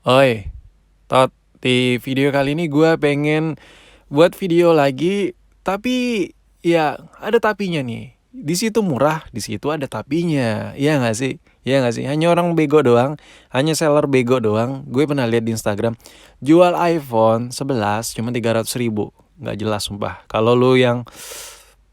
Oi, Tot, di video kali ini gue pengen buat video lagi, tapi ya ada tapinya nih. Di situ murah, di situ ada tapinya. Iya nggak sih? Iya nggak sih? Hanya orang bego doang, hanya seller bego doang. Gue pernah lihat di Instagram jual iPhone 11 cuma 300 ribu. Nggak jelas sumpah. Kalau lu yang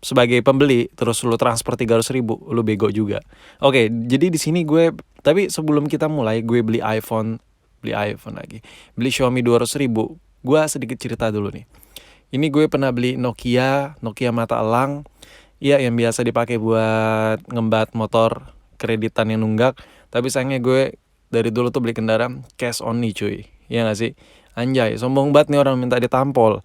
sebagai pembeli terus lu transfer 300 ribu, lu bego juga. Oke, jadi di sini gue, tapi sebelum kita mulai, gue beli iPhone lagi, beli Xiaomi 200 ribu. Gue sedikit cerita dulu nih. Ini gue pernah beli Nokia mata elang, ya yang biasa dipakai buat ngembat motor kreditan yang nunggak. Tapi sayangnya gue dari dulu tuh beli kendaraan cash only cuy, ya nggak sih? Anjay, sombong banget nih orang minta ditampol.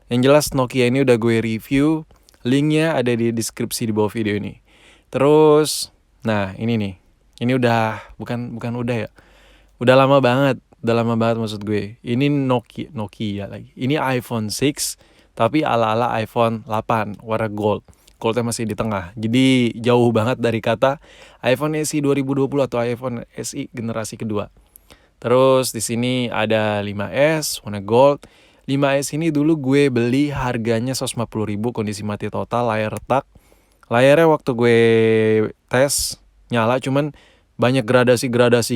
Yang jelas Nokia ini udah gue review, linknya ada di deskripsi di bawah video ini. Terus, nah ini nih, ini udah bukan udah ya, udah lama banget maksud gue. Ini Nokia lagi. Ini iPhone 6, tapi ala-ala iPhone 8 warna gold. Goldnya masih di tengah. Jadi jauh banget dari kata iPhone SE 2020 atau iPhone SE generasi kedua. Terus di sini ada 5S warna gold. 5S ini dulu gue beli harganya 150 ribu, kondisi mati total, layar retak. Layarnya waktu gue tes nyala, cuman banyak gradasi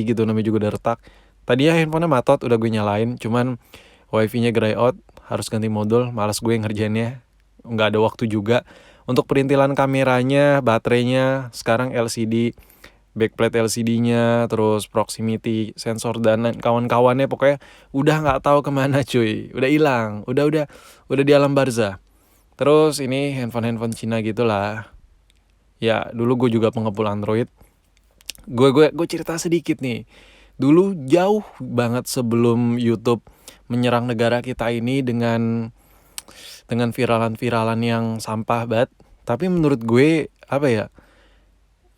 gitu, namanya juga udah retak. Tadinya handphonenya matot, udah gue nyalain, cuman wifi-nya gray out, harus ganti modul, malas gue ngerjainnya, nggak ada waktu juga. Untuk perintilan kameranya, baterainya sekarang LCD, backplate LCD-nya, terus proximity sensor dan kawan-kawannya, pokoknya udah nggak tahu kemana cuy, udah hilang, udah di alam barzah. Terus ini handphone Cina gitulah. Ya dulu gue juga pengepul Android. Gue cerita sedikit nih. Dulu jauh banget sebelum YouTube menyerang negara kita ini dengan viralan-viralan yang sampah banget. Tapi menurut gue apa ya?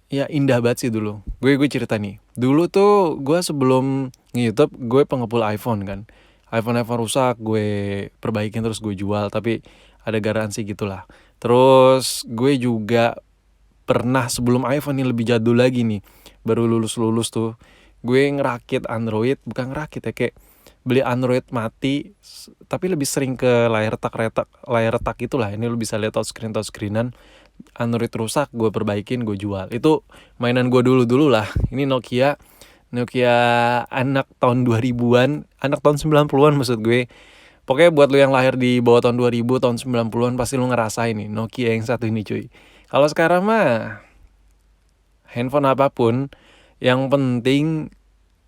Ya indah banget sih dulu. Gue cerita nih. Dulu tuh gue sebelum nge-YouTube gue pengepul iPhone kan. iPhone rusak gue perbaikin terus gue jual, tapi ada garansi gitulah. Terus gue juga pernah sebelum iPhone ini lebih jadul lagi nih, baru lulus tuh, gue ngerakit Android, bukan ngerakit ya, kayak beli Android mati, tapi lebih sering ke layar retak itulah. Ini lu bisa lihat touchscreenan. Android rusak gue perbaikin, gue jual. Itu mainan gue dulu lah. Ini Nokia anak tahun 2000-an, anak tahun 90-an maksud gue. Pokoknya buat lu yang lahir di bawah tahun 2000, tahun 90-an, pasti lu ngerasain nih Nokia yang satu ini cuy. Kalau sekarang mah handphone apapun, yang penting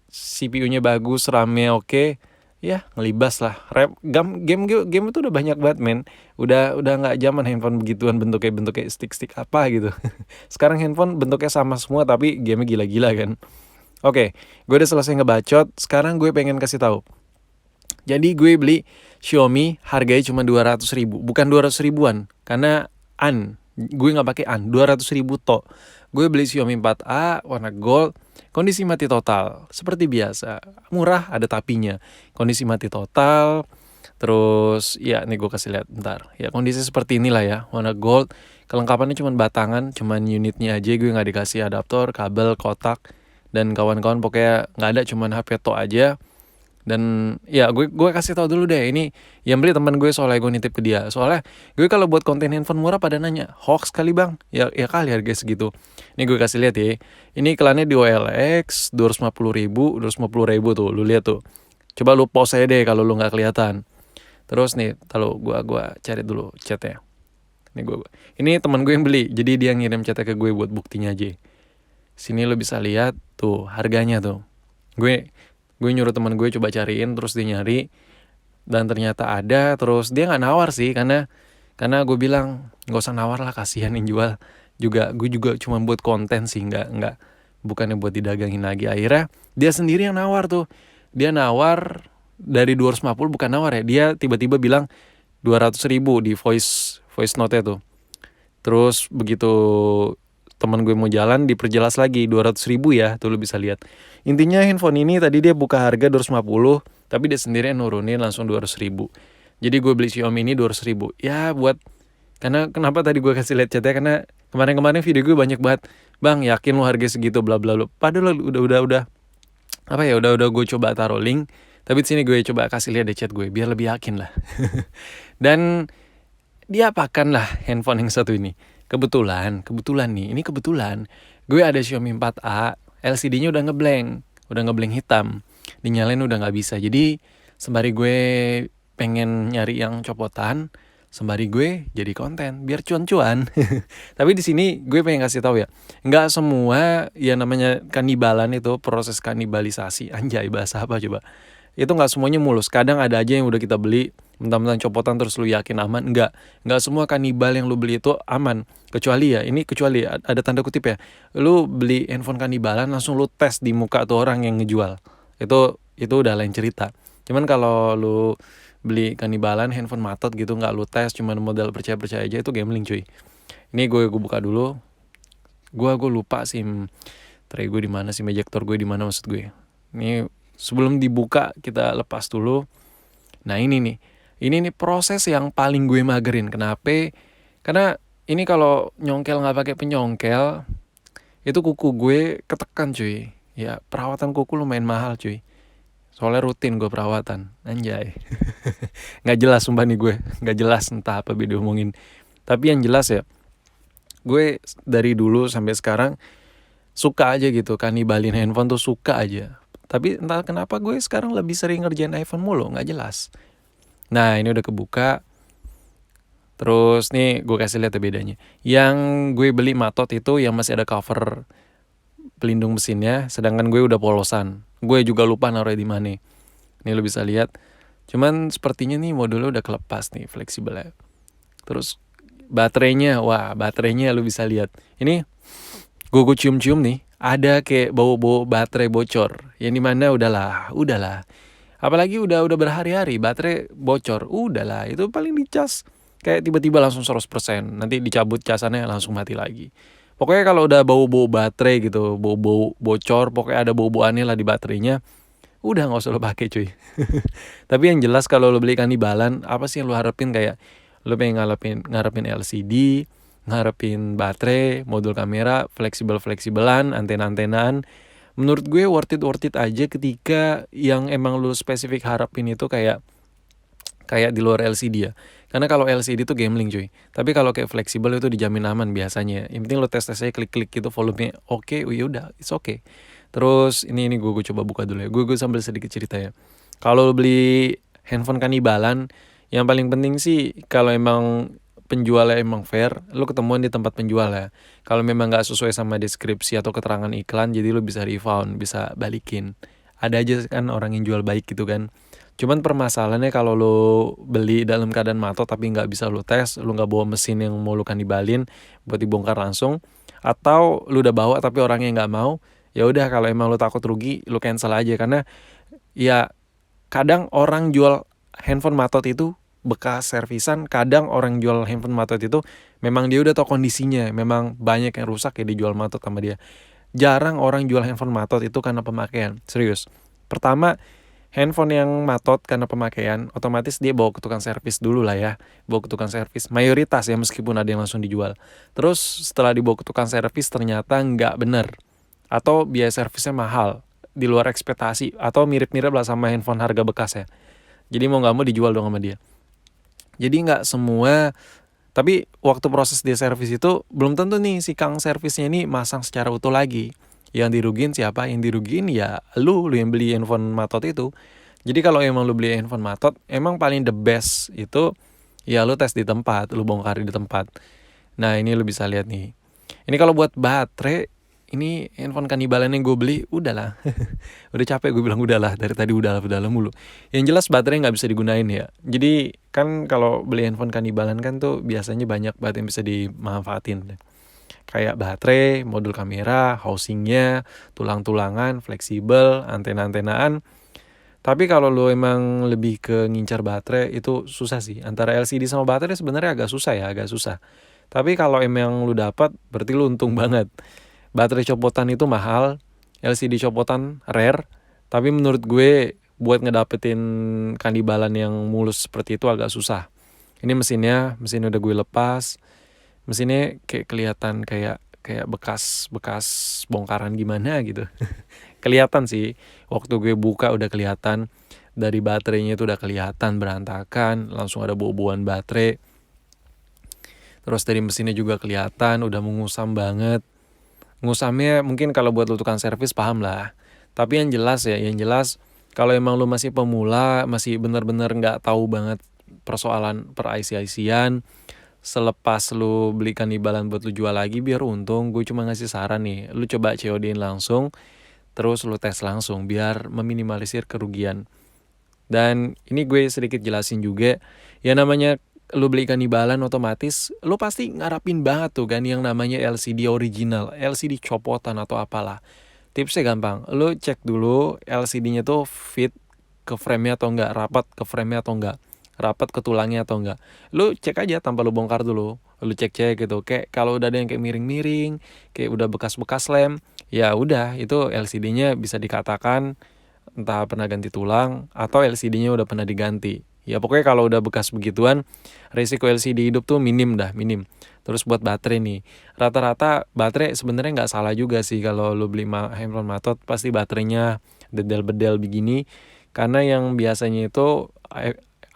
CPU-nya bagus, RAM-nya oke, ya ngelibas lah. Game itu udah banyak banget men. Udah nggak zaman handphone begituan bentuknya stick apa gitu. Sekarang handphone bentuknya sama semua tapi game-nya gila-gila kan. Oke, gue udah selesai ngebacot. Sekarang gue pengen kasih tahu. Jadi gue beli Xiaomi harganya cuma 200 ribu, bukan 200 ribuan, karena gue nggak pakai 200 ribu tok. Gue beli Xiaomi 4A warna gold, kondisi mati total, seperti biasa, murah, ada tapinya, kondisi mati total. Terus ya nih gue kasih lihat bentar, ya kondisi seperti inilah ya, warna gold. Kelengkapannya cuma batangan, cuman unitnya aja, gue nggak dikasih adaptor, kabel, kotak, dan kawan-kawan, pokoknya nggak ada, cuman HP tok aja. Dan ya gue kasih tahu dulu deh, ini yang beli teman gue, soalnya gue nitip ke dia. Soalnya gue kalau buat konten handphone murah pada nanya, hoax kali bang? Ya kali harga segitu. Ini gue kasih lihat ya. Ini iklannya di OLX 250 ribu tuh, lu lihat tuh. Coba lu pause aja deh kalau lu nggak kelihatan. Terus nih, kalau gue cari dulu chatnya. Ini teman gue yang beli, jadi dia ngirim chatnya ke gue buat buktinya aja. Sini lu bisa lihat tuh harganya tuh. Gue nyuruh teman gue coba cariin, terus dia nyari dan ternyata ada. Terus dia nggak nawar sih, karena gue bilang nggak usah nawar lah, kasihan yang jual juga. Gue juga cuma buat konten sih, nggak bukannya buat didagangin lagi. Akhirnya dia sendiri yang nawar tuh. Dia nawar dari 250, bukan nawar ya, dia tiba-tiba bilang 200 ribu di voice note-nya tuh. Terus begitu teman gue mau jalan, diperjelas lagi 200 ribu ya, tuh lu bisa lihat. Intinya handphone ini tadi dia buka harga 250, tapi dia sendiri nurunin langsung 200 ribu. Jadi gue beli Xiaomi ini 200 ribu. Ya buat, karena kenapa tadi gue kasih lihat chatnya, karena kemarin video gue banyak banget, bang yakin lu harga segitu bla bla bla. Padahal udah apa ya, udah gue coba taruh link, Tapi di sini gue coba kasih lihat deh chat gue biar lebih yakin lah. Dan diapakan lah handphone yang satu ini. Kebetulan nih, ini kebetulan gue ada Xiaomi 4A, LCD-nya udah ngeblank hitam. Dinyalain udah nggak bisa. Jadi sembari gue pengen nyari yang copotan, sembari gue jadi konten biar cuan-cuan. Tapi di sini gue pengen kasih tahu ya, nggak semua yang namanya kanibalan itu proses kanibalisasi. Anjay, bahasa apa coba? Itu nggak semuanya mulus. Kadang ada aja yang udah kita beli mentang-mentang copotan terus lu yakin aman. Nggak semua kanibal yang lu beli itu aman. Kecuali ada tanda kutip ya, lu beli handphone kanibalan langsung lu tes di muka tuh orang yang ngejual. Itu udah lain cerita. Cuman kalau lu beli kanibalan handphone matot gitu nggak lu tes, cuman modal percaya aja, itu gambling cuy. Ini gue buka dulu. Gue lupa SIM tray gue di mana, SIM ejector gue di mana maksud gue. Ini sebelum dibuka kita lepas dulu. Nah ini nih proses yang paling gue magerin. Kenapa? Karena ini kalau nyongkel nggak pakai penyongkel, itu kuku gue ketekan cuy. Ya perawatan kuku lumayan mahal cuy. Soalnya rutin gue perawatan. Anjay. Nggak jelas sumpah nih gue. Nggak jelas entah apa dia omongin. Tapi yang jelas ya, gue dari dulu sampai sekarang suka aja gitu kanibalin handphone tuh suka aja. Tapi entah kenapa gue sekarang lebih sering ngerjain iPhone mulu, nggak jelas. Nah ini udah kebuka. Terus nih gue kasih lihat bedanya. Yang gue beli matot itu yang masih ada cover pelindung mesinnya, sedangkan gue udah polosan. Gue juga lupa naruh di mana. Ini lo bisa lihat. Cuman sepertinya nih modulnya udah kelepas nih, fleksibel ya. Terus baterainya lo bisa lihat. Ini gue cium-cium nih, ada kayak bau-bau baterai bocor. Yang dimana udahlah. Apalagi udah berhari-hari baterai bocor, udahlah itu paling dicas kayak tiba-tiba langsung 100%, nanti dicabut casannya langsung mati lagi. Pokoknya kalau udah bau-bau baterai gitu, bau-bau bocor, pokoknya ada bau-bau aneh lah di baterainya, udah nggak usah lo pakai cuy. Tapi yang jelas kalau lo beli kanibalan, apa sih yang lo harapin? Kayak lo pengen ngarepin LCD, ngarepin baterai, modul kamera, fleksibelan, antena-antenaan. Menurut gue worth it aja ketika yang emang lu spesifik harapin itu kayak di luar LCD ya. Karena kalau LCD itu gambling cuy. Tapi kalau kayak fleksibel itu dijamin aman biasanya. Yang penting lu tes aja, klik-klik gitu, volumenya oke, ya udah, it's okay. Terus ini gue coba buka dulu ya. Gue sambil sedikit cerita ya. Kalau lu beli handphone kanibalan, yang paling penting sih kalau emang penjualnya emang fair, lu ketemuan di tempat penjual ya. Kalau memang nggak sesuai sama deskripsi atau keterangan iklan, jadi lu bisa refund, bisa balikin. Ada aja kan orang yang jual baik gitu kan. Cuman permasalahannya kalau lu beli dalam keadaan matot tapi nggak bisa lu tes, lu nggak bawa mesin yang mau lu kanibalin buat dibongkar langsung, atau lu udah bawa tapi orangnya nggak mau, ya udah kalau emang lu takut rugi, lu cancel aja. Karena ya kadang orang jual handphone matot itu bekas servisan, kadang orang jual handphone matot itu memang dia udah tahu kondisinya, memang banyak yang rusak ya dijual matot sama dia. Jarang orang jual handphone matot itu karena pemakaian, serius. Pertama, handphone yang matot karena pemakaian, otomatis dia bawa ke tukang servis dulu lah ya, bawa ke tukang servis, mayoritas ya meskipun ada yang langsung dijual. Terus setelah dibawa ke tukang servis ternyata nggak bener, atau biaya servisnya mahal, di luar ekspektasi, atau mirip-mirip lah sama handphone harga bekas ya. Jadi mau nggak mau dijual dong sama dia. Jadi nggak semua, tapi waktu proses dia servis itu belum tentu nih si kang servisnya ini masang secara utuh lagi. Yang dirugiin siapa? Yang dirugiin ya lu yang beli handphone matot itu. Jadi kalau emang lu beli handphone matot, emang paling the best itu ya lu tes di tempat, lu bongkar di tempat. Nah ini lu bisa lihat nih. Ini kalau buat baterai, ini handphone kanibalan yang gue beli, udahlah. Udah capek gue bilang udahlah, dari tadi udahlah mulu. Yang jelas baterai nggak bisa digunain ya. Jadi kan kalau beli handphone kanibalan kan tuh biasanya banyak banget yang bisa dimanfaatin. Kayak baterai, modul kamera, housingnya, tulang-tulangan, fleksibel, antena-antenaan. Tapi kalau lo emang lebih ke ngincar baterai, itu susah sih. Antara LCD sama baterai sebenarnya agak susah. Tapi kalau emang lo dapat, berarti lo untung banget. Baterai copotan itu mahal, LCD copotan rare, tapi menurut gue buat ngedapetin kanibalan yang mulus seperti itu agak susah. Ini mesinnya udah gue lepas. Mesinnya kayak kelihatan kayak bekas bongkaran gimana gitu. Kelihatan sih, waktu gue buka udah kelihatan. Dari baterainya itu udah kelihatan berantakan, langsung ada bau-bauan baterai. Terus dari mesinnya juga kelihatan udah mengusam banget. Ngusamnya mungkin kalau buat lu tukang servis paham lah. Tapi yang jelas kalau emang lu masih pemula, masih bener-bener nggak tahu banget persoalan per IC-IC-an, selepas lu belikan imbalan buat lu jual lagi biar untung, gue cuma ngasih saran nih, lu coba COD-in langsung, terus lu tes langsung biar meminimalisir kerugian. Dan ini gue sedikit jelasin juga, ya namanya lu belikan imbalan otomatis, lu pasti ngarapin banget tuh kan yang namanya LCD original, LCD copotan atau apalah. Tipsnya gampang, lu cek dulu LCD-nya tuh fit ke frame-nya atau enggak, rapat ke frame-nya atau enggak, rapat ke tulangnya atau enggak. Lu cek aja tanpa lu bongkar dulu, lu cek gitu. Kayak kalau udah ada yang kayak miring-miring, kayak udah bekas-bekas lem, ya udah itu LCD-nya bisa dikatakan entah pernah ganti tulang atau LCD-nya udah pernah diganti. Ya pokoknya kalau udah bekas begituan, risiko LCD hidup tuh minim. Terus buat baterai nih, rata-rata baterai sebenarnya nggak salah juga sih kalau lu beli handphone Matot pasti baterainya bedel-bedel begini, karena yang biasanya itu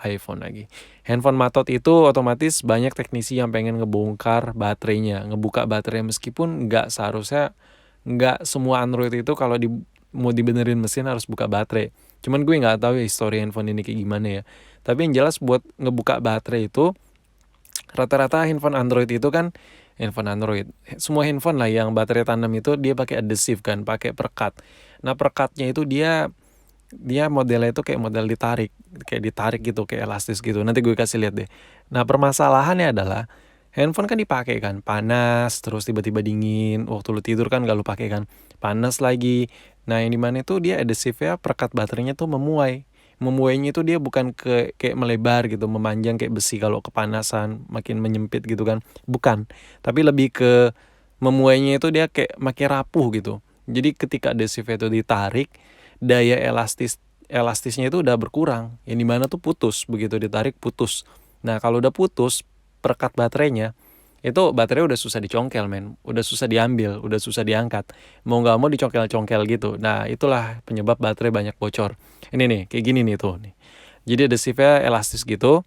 iPhone lagi. Handphone Matot itu otomatis banyak teknisi yang pengen ngebongkar baterainya, ngebuka baterai meskipun nggak seharusnya, nggak semua Android itu kalau mau dibenerin mesin harus buka baterai. Cuman gue nggak tahu ya histori handphone ini kayak gimana ya. Tapi yang jelas buat ngebuka baterai itu rata-rata handphone Android itu kan semua handphone lah yang baterai tanam itu dia pakai adhesive kan, pakai perekat. Nah perekatnya itu dia modelnya itu kayak model ditarik gitu, kayak elastis gitu. Nanti gue kasih lihat deh. Nah permasalahannya adalah handphone kan dipakai kan, panas, terus tiba-tiba dingin. Waktu lu tidur kan gak lu pakai kan, panas lagi. Nah yang dimana itu dia adhesive-nya, perekat baterainya tuh memuai. Memuainya itu dia bukan kayak melebar gitu, memanjang kayak besi kalau kepanasan, makin menyempit gitu kan. Bukan, tapi lebih ke memuainya itu dia kayak makin rapuh gitu. Jadi ketika adhesive itu ditarik, daya elastisnya itu udah berkurang. Yang dimana tuh putus, begitu ditarik putus. Nah kalau udah putus perekat baterainya, itu baterai udah susah dicongkel udah susah diambil, udah susah diangkat, mau nggak mau dicongkel-congkel gitu. Nah itulah penyebab baterai banyak bocor. Ini nih kayak gini nih tuh nih, jadi adhesive-nya elastis gitu.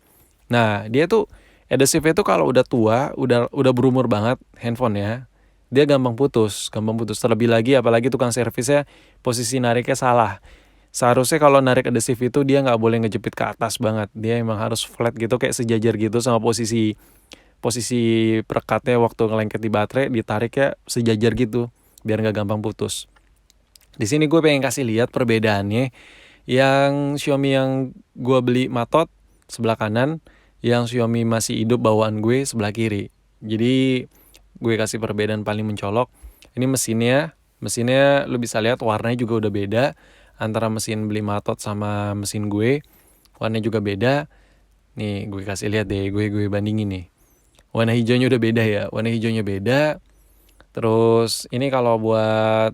Nah dia tuh adhesive-nya tuh kalau udah tua, udah berumur banget handphonenya, dia gampang putus. Terlebih lagi apalagi tukang servisnya posisi nariknya salah. Seharusnya kalau narik adhesive itu dia nggak boleh ngejepit ke atas banget, dia emang harus flat gitu kayak sejajar gitu sama posisi perekatnya waktu ngelengket di baterai, ditariknya sejajar gitu biar nggak gampang putus. Di sini gue pengen kasih lihat perbedaannya. Yang Xiaomi yang gue beli Matot sebelah kanan, yang Xiaomi masih hidup bawaan gue sebelah kiri. Jadi gue kasih perbedaan paling mencolok. Ini mesinnya lu bisa lihat warnanya juga udah beda antara mesin beli Matot sama mesin gue. Warnanya juga beda. Nih gue kasih lihat deh, gue bandingin nih. Warna hijaunya udah beda ya, warna hijaunya beda. Terus ini kalau buat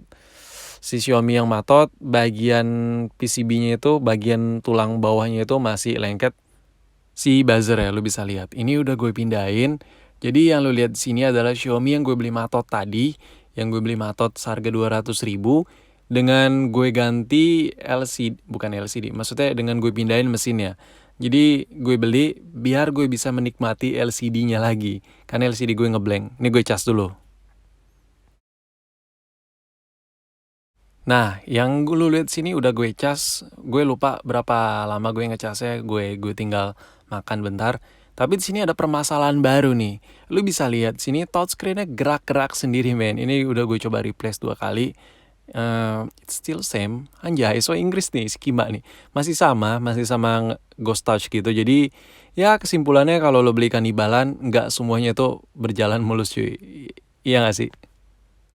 si Xiaomi yang Matot, bagian PCB-nya itu, bagian tulang bawahnya itu masih lengket si buzzer ya, lu bisa lihat. Ini udah gue pindahin. Jadi yang lu lihat di sini adalah Xiaomi yang gue beli Matot tadi, yang gue beli Matot seharga 200.000 dengan gue ganti maksudnya dengan gue pindahin mesinnya. Jadi gue beli biar gue bisa menikmati LCD-nya lagi. Karena LCD gue ngeblank. Ini gue cas dulu. Nah, yang lu lihat sini udah gue cas. Gue lupa berapa lama gue ngecasnya. Gue tinggal makan bentar. Tapi di sini ada permasalahan baru nih. Lu bisa lihat sini touchscreen-nya gerak-gerak sendiri, men. Ini udah gue coba replace 2 kali. It's still same. Anjay, so Inggris nih, skima nih. Masih sama Ghost Touch gitu. Jadi ya kesimpulannya kalau lo beli kanibalan, nggak semuanya tuh berjalan mulus cuy. Iya nggak sih?